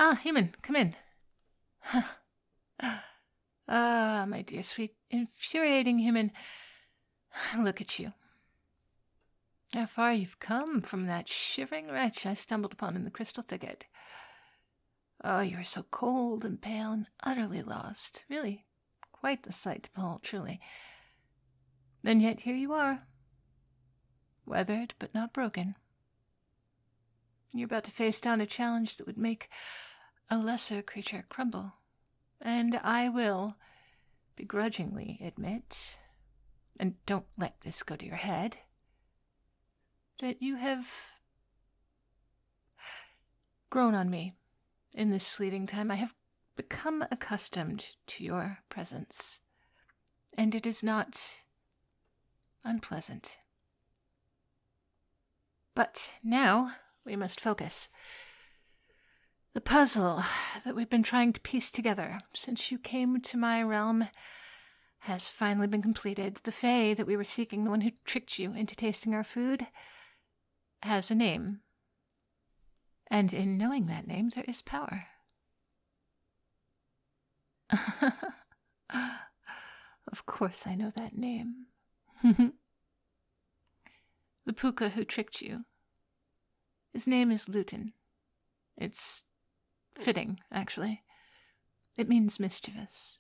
Ah, human, come in. Ah, my dear, sweet, infuriating human. Look at you. How far you've come from that shivering wretch I stumbled upon in the crystal thicket. Oh, you are so cold and pale and utterly lost. Really, quite the sight to behold, truly. And yet here you are, weathered but not broken. You're about to face down a challenge that would make a lesser creature crumble. And I will begrudgingly admit, and don't let this go to your head, that you have grown on me in this fleeting time. I have become accustomed to your presence, and it is not unpleasant. But now we must focus. The puzzle that we've been trying to piece together since you came to my realm has finally been completed. The Fae that we were seeking, the one who tricked you into tasting our food, has a name. And in knowing that name, there is power. Of course I know that name. The puka who tricked you. His name is Luten. It's fitting, actually. It means mischievous.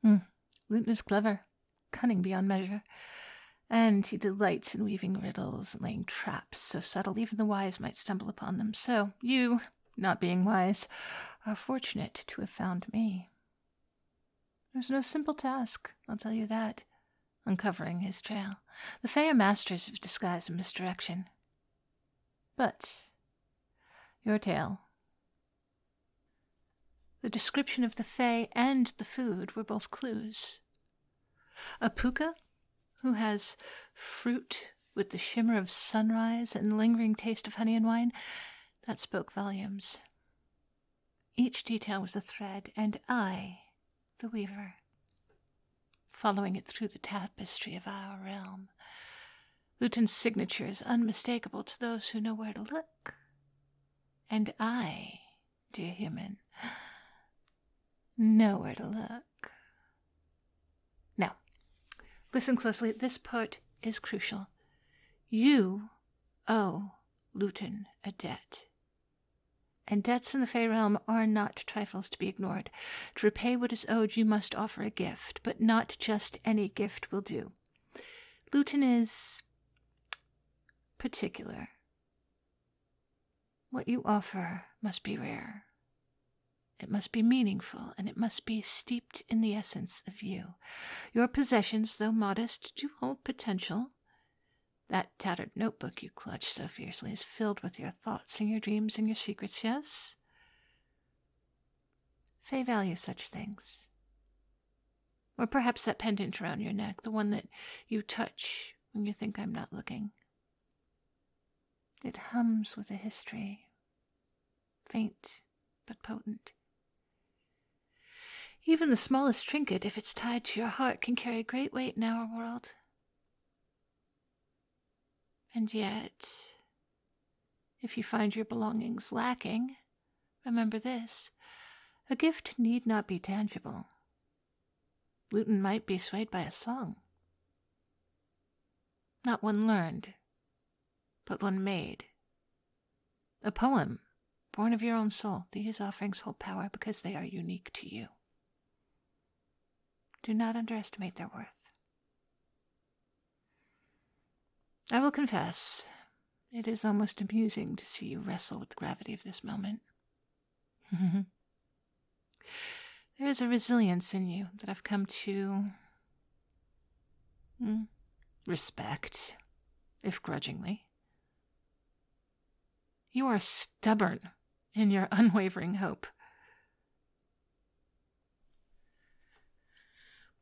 Luten is clever, cunning beyond measure, and he delights in weaving riddles and laying traps so subtle even the wise might stumble upon them. So you, not being wise, are fortunate to have found me. There's no simple task, I'll tell you that, uncovering his trail. The Fae are masters of disguise and misdirection. But your tale, the description of the Fae and the food were both clues. A puka who has fruit with the shimmer of sunrise and the lingering taste of honey and wine, that spoke volumes. Each detail was a thread, and I, the weaver, following it through the tapestry of our realm. Luten's signature is unmistakable to those who know where to look. And I, dear human, know where to look. Now, listen closely. This part is crucial. You owe Luten a debt. And debts in the Fae realm are not trifles to be ignored. To repay what is owed, you must offer a gift, but not just any gift will do. Luten is particular. What you offer must be rare. It must be meaningful, and it must be steeped in the essence of you. Your possessions, though modest, do hold potential. That tattered notebook you clutch so fiercely is filled with your thoughts and your dreams and your secrets, yes? Fae value such things. Or perhaps that pendant around your neck, the one that you touch when you think I'm not looking. It hums with a history, faint but potent. Even the smallest trinket, if it's tied to your heart, can carry great weight in our world. And yet, if you find your belongings lacking, remember this: a gift need not be tangible. Luten might be swayed by a song. Not one learned, but one made. A poem, born of your own soul. These offerings hold power because they are unique to you. Do not underestimate their worth. I will confess, it is almost amusing to see you wrestle with the gravity of this moment. There is a resilience in you that I've come to respect, if grudgingly. You are stubborn in your unwavering hope.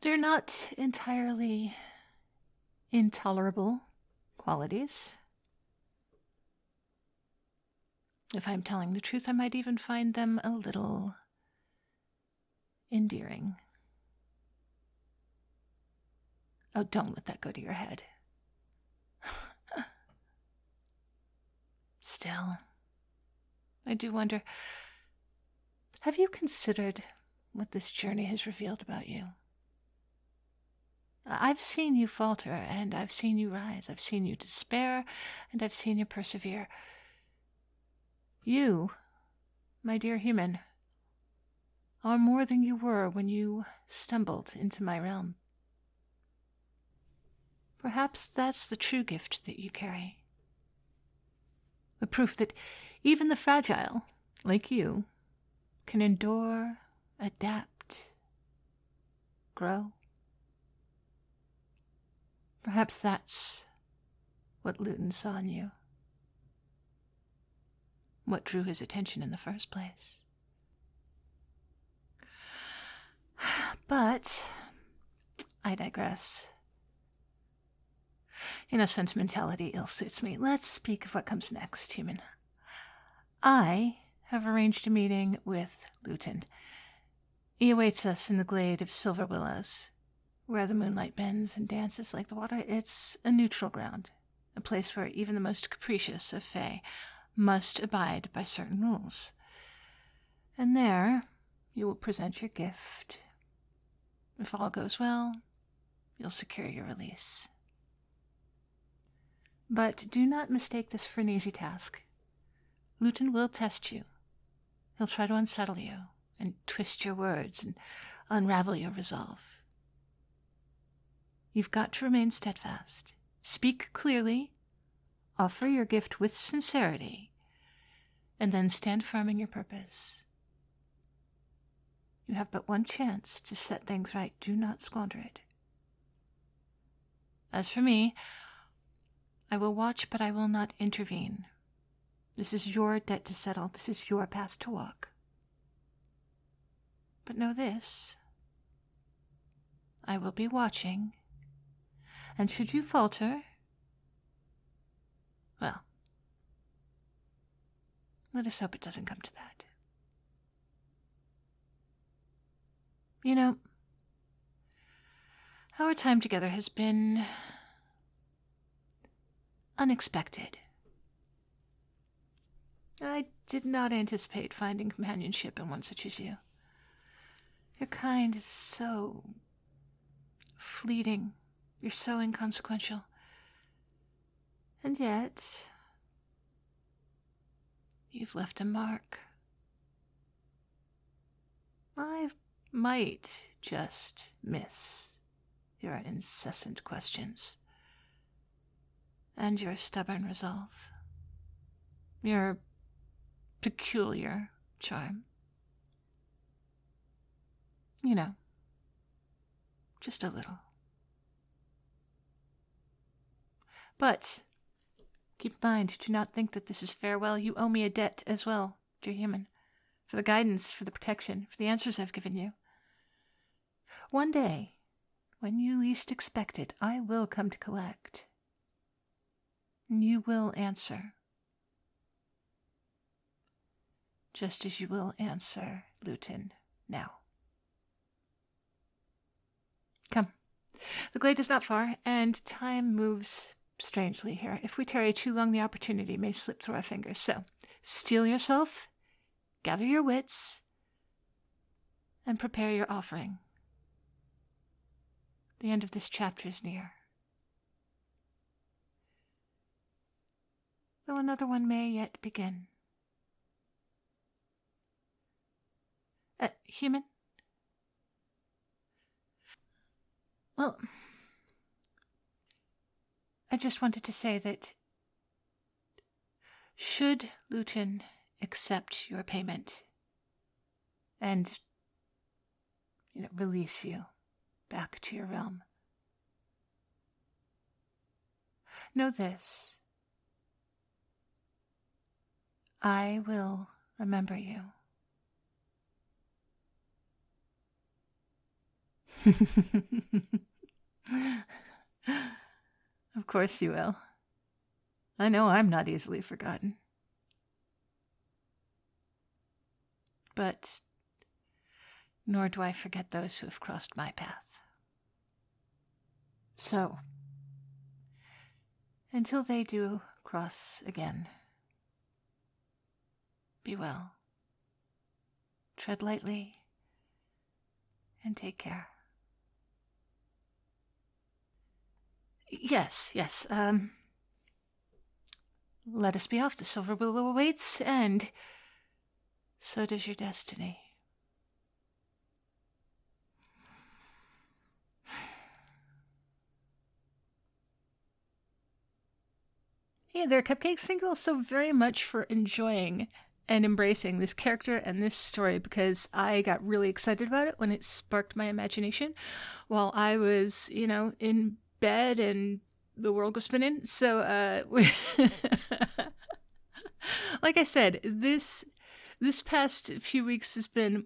They're not entirely intolerable qualities. If I'm telling the truth, I might even find them a little endearing. Oh, don't let that go to your head. Still, I do wonder, have you considered what this journey has revealed about you? I've seen you falter, and I've seen you rise. I've seen you despair, and I've seen you persevere. You, my dear human, are more than you were when you stumbled into my realm. Perhaps that's the true gift that you carry. The proof that even the fragile, like you, can endure, adapt, grow. Perhaps that's what Luten saw in you. What drew his attention in the first place. But I digress. Sentimentality ill suits me. Let's speak of what comes next, human. I have arranged a meeting with Luten. He awaits us in the glade of silver willows, where the moonlight bends and dances like the water. It's a neutral ground, a place where even the most capricious of fae must abide by certain rules. And there you will present your gift. If all goes well, you'll secure your release. But do not mistake this for an easy task. Luten will test you. He'll try to unsettle you and twist your words and unravel your resolve. You've got to remain steadfast. Speak clearly, offer your gift with sincerity, and then stand firm in your purpose. You have but one chance to set things right. Do not squander it. As for me, I will watch, but I will not intervene. This is your debt to settle. This is your path to walk. But know this. I will be watching, and should you falter, well, let us hope it doesn't come to that. Our time together has been unexpected. I did not anticipate finding companionship in one such as you. Your kind is so fleeting. You're so inconsequential. And yet, you've left a mark. I might just miss your incessant questions and your stubborn resolve, your peculiar charm. Just a little. But keep in mind, do not think that this is farewell. You owe me a debt as well, dear human, for the guidance, for the protection, for the answers I've given you. One day, when you least expect it, I will come to collect. And you will answer. Just as you will answer Luten now. Come. The glade is not far, and time moves strangely here. If we tarry too long, the opportunity may slip through our fingers. So, steel yourself, gather your wits, and prepare your offering. The end of this chapter is near. Though another one may yet begin. Human? Well, I just wanted to say that should Luten accept your payment and, release you back to your realm, know this. I will remember you. Of course you will. I know I'm not easily forgotten. But nor do I forget those who have crossed my path. So, until they do cross again, Be well. Tread lightly and take care. Yes. Let us be off. The silver willow awaits, and so does your destiny. Hey there, Cupcakes. Thank you all so very much for enjoying and embracing this character and this story, because I got really excited about it when it sparked my imagination while I was, in bed and the world was spinning. So, like I said, this past few weeks has been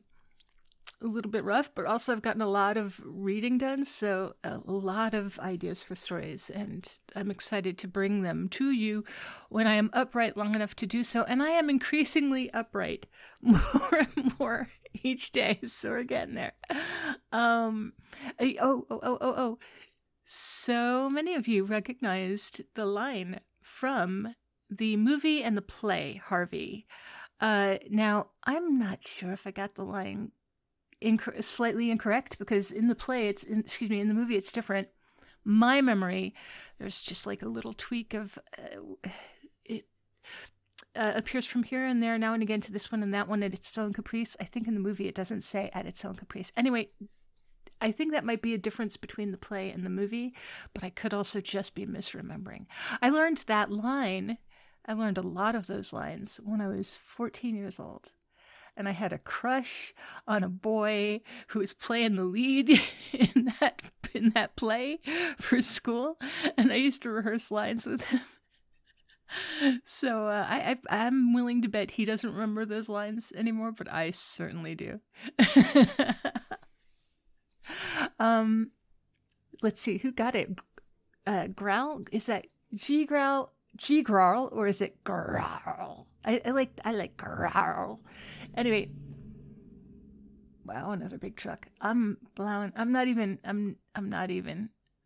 a little bit rough, but also I've gotten a lot of reading done, so a lot of ideas for stories, and I'm excited to bring them to you when I am upright long enough to do so, and I am increasingly upright more and more each day, so we're getting there. So many of you recognized the line from the movie and the play, Harvey. Now, I'm not sure if I got the line slightly incorrect, because in the play in the movie it's different. My memory, there's just like a little tweak of it appears from here and there now and again to this one and that one at its own caprice. I think in the movie it doesn't say at its own caprice. Anyway, I think that might be a difference between the play and the movie, but I could also just be misremembering. I learned that line, I learned a lot of those lines when I was 14 years old. And I had a crush on a boy who was playing the lead in that play for school, and I used to rehearse lines with him. So I'm willing to bet he doesn't remember those lines anymore, but I certainly do. Let's see, who got it? Growl? Is that G-Growl? G-Growl, or is it Growl? I like Growl. Anyway, wow, another big truck. I'm not even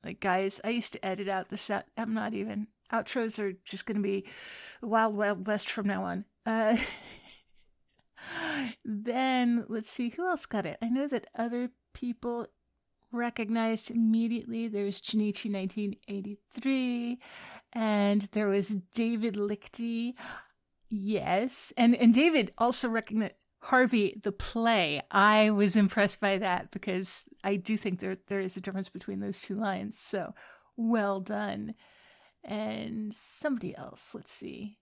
like, guys, I used to edit out the set. I'm not even. Outros are just going to be Wild Wild West from now on. Then let's see, who else got it? I know that other people recognized immediately. There's Junichi 1983, and there was David Lichty. Yes, and David also recognized Harvey the play. I was impressed by that, because I do think there is a difference between those two lines. So well done. And somebody else, let's see.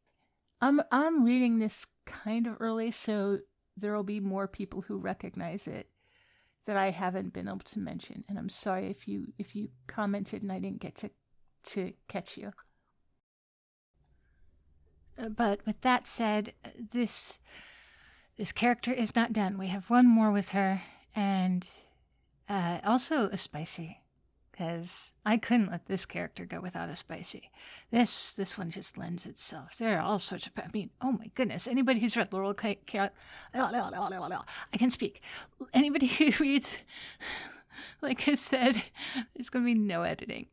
I'm reading this kind of early, so there'll be more people who recognize it that I haven't been able to mention, and I'm sorry if you commented and I didn't get to catch you. But with that said, this character is not done. We have one more with her, and also a spicy, because I couldn't let this character go without a spicy. This one just lends itself. There are all sorts of, oh my goodness, anybody who's read Roleplay, I can speak. Anybody who reads, like I said, there's going to be no editing.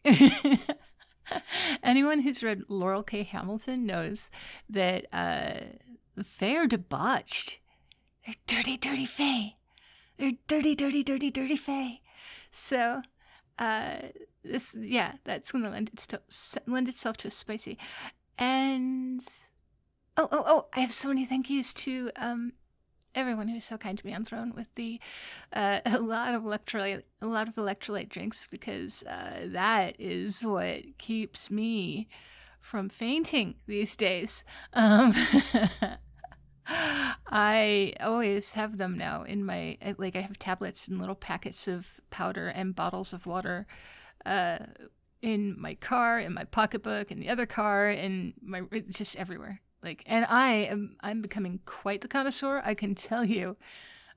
Anyone who's read Laurel K. Hamilton knows that the Fae are debauched. They're dirty, dirty Fae. They're dirty, dirty, dirty, dirty Fae. So, that's going to lend itself to a spicy. And I have so many thank yous to everyone who's so kind to me on Throne with the a lot of electrolyte drinks, because that is what keeps me from fainting these days. I always have them now in my, I have tablets and little packets of powder and bottles of water in my car, in my pocketbook, in the other car, it's just everywhere. And I'm becoming quite the connoisseur. I can tell you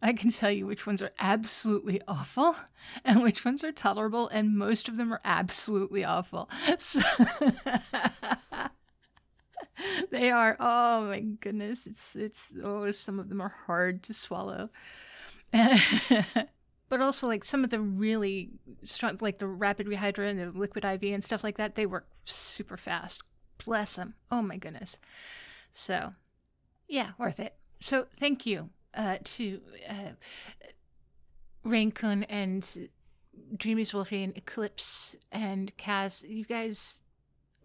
which ones are absolutely awful and which ones are tolerable, and most of them are absolutely awful. So they are, oh my goodness, it's some of them are hard to swallow. But also, some of the really strong, like the Rapid Rehydra and the Liquid IV and stuff like that, they work super fast. Bless them. Oh my goodness. So, yeah, worth it. So thank you to Rainkun and Dreamy's Wolfie and Eclipse and Kaz. You guys,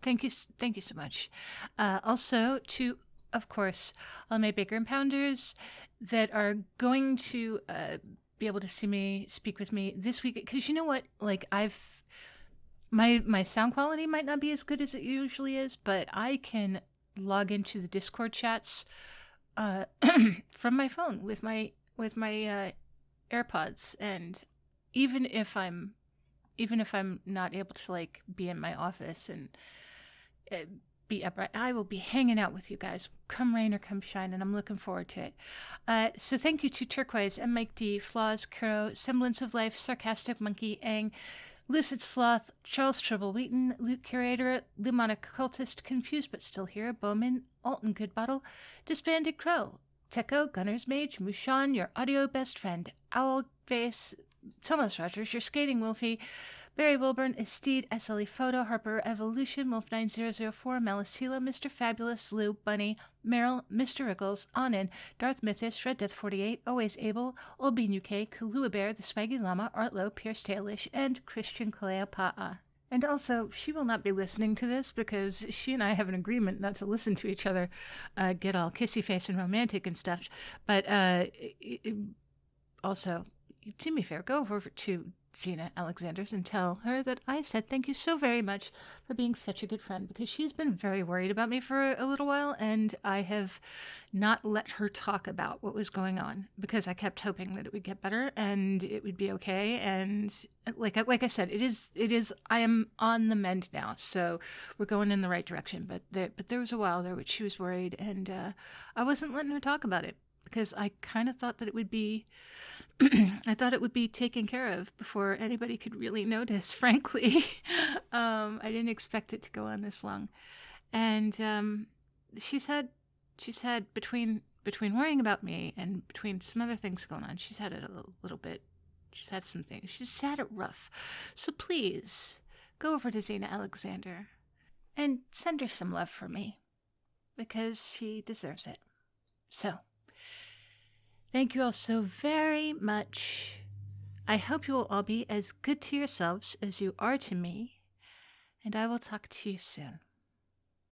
thank you so much. Also to, of course, all my Baker and Pounders that are going to be able to see me, speak with me this week. Because you know what? Like, my sound quality might not be as good as it usually is, but I can log into the Discord chats uh, from my phone with my AirPods, and even if I'm not able to like be in my office and uh, be upright, I will be hanging out with you guys, come rain or come shine, and I'm looking forward to it. So thank you to Turquoise and Mike D, Flaws, Kuro, Semblance of Life, Sarcastic Monkey, Ang, Lucid Sloth, Charles Tribble Wheaton, Loot Curator, Lumonic Cultist, Confused but Still Here, Bowman, Alton Goodbottle, Disbanded Crow, Techo, Gunner's Mage, Mushan, your audio best friend, Owl Face, Thomas Rogers, your skating Wolfie, Barry Wilburn, Esteed, SLE Photo, Harper Evolution, Wolf9004, Melisila, Mr. Fabulous, Lou, Bunny, Meryl, Mr. Riggles, Onin, Darth Mythos, Red Death 48, Always Able, Old Bean UK, Kalua Bear, The Swaggy Llama, Artlow, Pierce Tailish, and Christian Cleopatra. And also, she will not be listening to this because she and I have an agreement not to listen to each other get all kissy face and romantic and stuff. But also, do me a favor, go over to Zena Alexander's and tell her that I said thank you so very much for being such a good friend, because she's been very worried about me for a little while, and I have not let her talk about what was going on because I kept hoping that it would get better and it would be okay. And like I said, it is I am on the mend now, so we're going in the right direction. But there was a while there which she was worried, and I wasn't letting her talk about it because I kind of thought that it would be I thought it would be taken care of before anybody could really notice, frankly. I didn't expect it to go on this long. And she's had between worrying about me and between some other things going on, she's had it a little bit. She's had some things. She's had it rough. So please go over to Zena Alexander and send her some love for me, because she deserves it. So thank you all so very much. I hope you will all be as good to yourselves as you are to me, and I will talk to you soon.